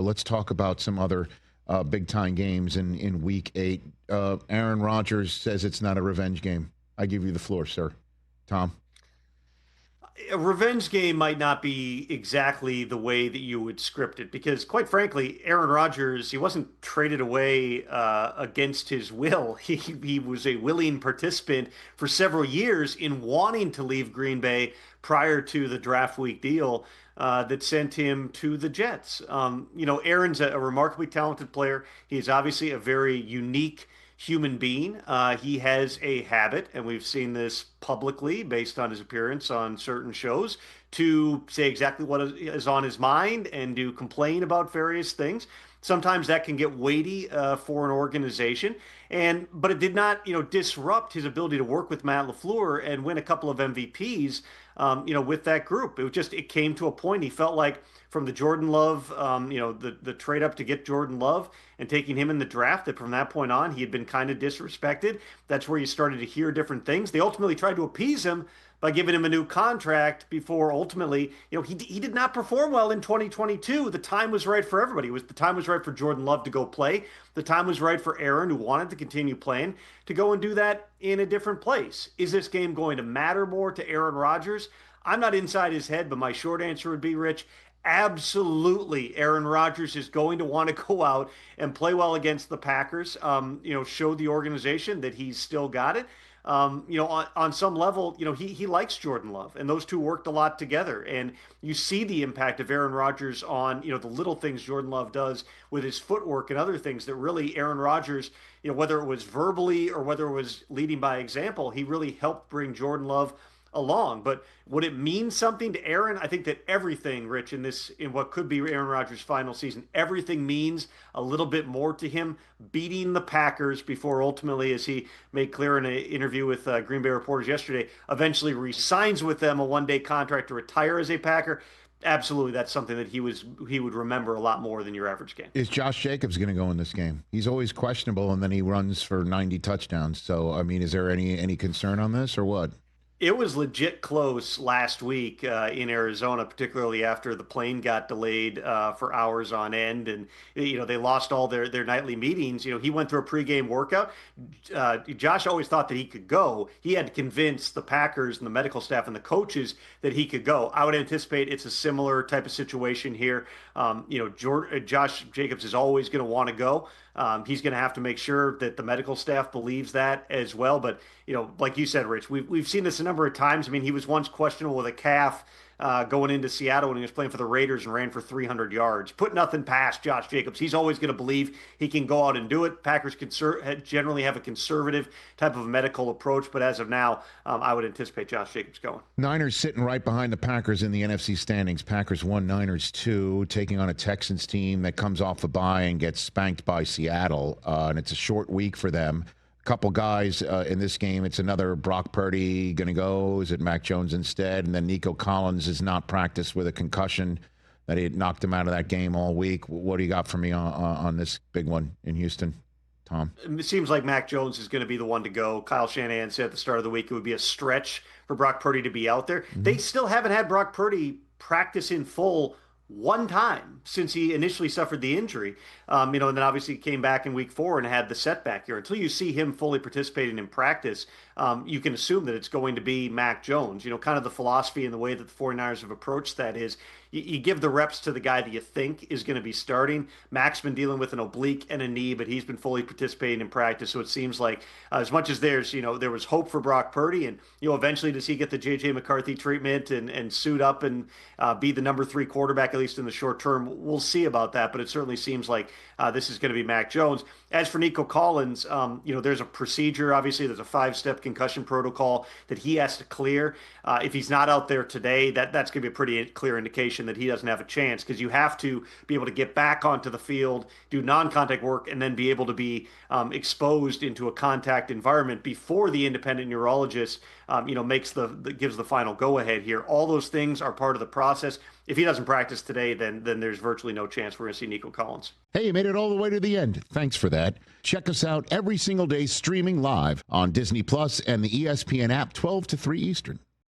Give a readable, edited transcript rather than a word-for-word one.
Let's talk about some other big-time games in Week 8. Aaron Rodgers says it's not a revenge game. I give you the floor, sir. Tom? A revenge game might not be exactly the way that you would script it because, quite frankly, Aaron Rodgers, he wasn't traded away against his will. He was a willing participant for several years in wanting to leave Green Bay prior to the draft week deal that sent him to the Jets. Aaron's a remarkably talented player. He's obviously a very unique human being. He has a habit, and we've seen this publicly based on his appearance on certain shows, to say exactly what is on his mind and to complain about various things. Sometimes that can get weighty for an organization, but it did not, disrupt his ability to work with Matt LaFleur and win a couple of MVPs, with that group. It came to a point he felt like from the Jordan Love, the trade up to get Jordan Love and taking him in the draft, that from that point on, he had been kind of disrespected. That's where you started to hear different things. They ultimately tried to appease him by giving him a new contract before ultimately, he did not perform well in 2022. The time was right for everybody. The time was right for Jordan Love to go play. The time was right for Aaron, who wanted to continue playing, to go and do that in a different place. Is this game going to matter more to Aaron Rodgers? I'm not inside his head, but my short answer would be, Rich, absolutely. Aaron Rodgers is going to want to go out and play well against the Packers, show the organization that he's still got it. On some level, he likes Jordan Love, and those two worked a lot together. And you see the impact of Aaron Rodgers on, the little things Jordan Love does with his footwork and other things that really Aaron Rodgers, whether it was verbally or whether it was leading by example, he really helped bring Jordan Love along. But would it mean something to Aaron? I think that everything, Rich, in what could be Aaron Rodgers' final season, everything means a little bit more to him beating the Packers before ultimately, as he made clear in an interview with Green Bay reporters yesterday, eventually re-signs with them a one-day contract to retire as a Packer. Absolutely, that's something that he would remember a lot more than your average game. Is Josh Jacobs going to go in this game? He's always questionable, and then he runs for 90 touchdowns. So, is there any concern on this or what? It was legit close last week in Arizona, particularly after the plane got delayed for hours on end, and they lost all their nightly meetings. He went through a pregame workout. Josh always thought that he could go. He had to convince the Packers and the medical staff and the coaches that he could go. I would anticipate it's a similar type of situation here. Josh Jacobs is always going to want to go. He's going to have to make sure that the medical staff believes that as well. But, like you said, Rich, we've seen this a number of times. He was once questionable with a calf going into Seattle when he was playing for the Raiders and ran for 300 yards. Put nothing past Josh Jacobs. He's always going to believe he can go out and do it. Packers generally have a conservative type of medical approach, but as of now, I would anticipate Josh Jacobs going. Niners sitting right behind the Packers in the NFC standings. Packers 1, Niners 2, taking on a Texans team that comes off a bye and gets spanked by Seattle, and it's a short week for them. Couple guys in this game. It's another Brock Purdy going to go. Is it Mac Jones instead? And then Nico Collins is not practiced with a concussion that he had knocked him out of that game all week. What do you got for me on this big one in Houston, Tom? It seems like Mac Jones is going to be the one to go. Kyle Shanahan said at the start of the week it would be a stretch for Brock Purdy to be out there. Mm-hmm. They still haven't had Brock Purdy practice in full one time since he initially suffered the injury, and then obviously came back in week 4 and had the setback here. Until you see him fully participating in practice, you can assume that it's going to be Mac Jones. Kind of the philosophy and the way that the 49ers have approached that is you give the reps to the guy that you think is going to be starting. Mac's been dealing with an oblique and a knee, but he's been fully participating in practice. So it seems like as much as there was hope for Brock Purdy, and eventually does he get the J.J. McCarthy treatment and suit up and be the number 3 quarterback, at least in the short term. We'll see about that, but it certainly seems like this is going to be Mac Jones. As for Nico Collins, there's a procedure. Obviously, there's a 5-step concussion protocol that he has to clear. If he's not out there today, that's going to be a pretty clear indication that he doesn't have a chance, because you have to be able to get back onto the field, do non-contact work, and then be able to be exposed into a contact environment before the independent neurologist gives the final go-ahead here. All those things are part of the process. If he doesn't practice today, then there's virtually no chance we're going to see Nico Collins. Hey, you made it all the way to the end. Thanks for that. Check us out every single day streaming live on Disney Plus and the ESPN app 12 to 3 Eastern.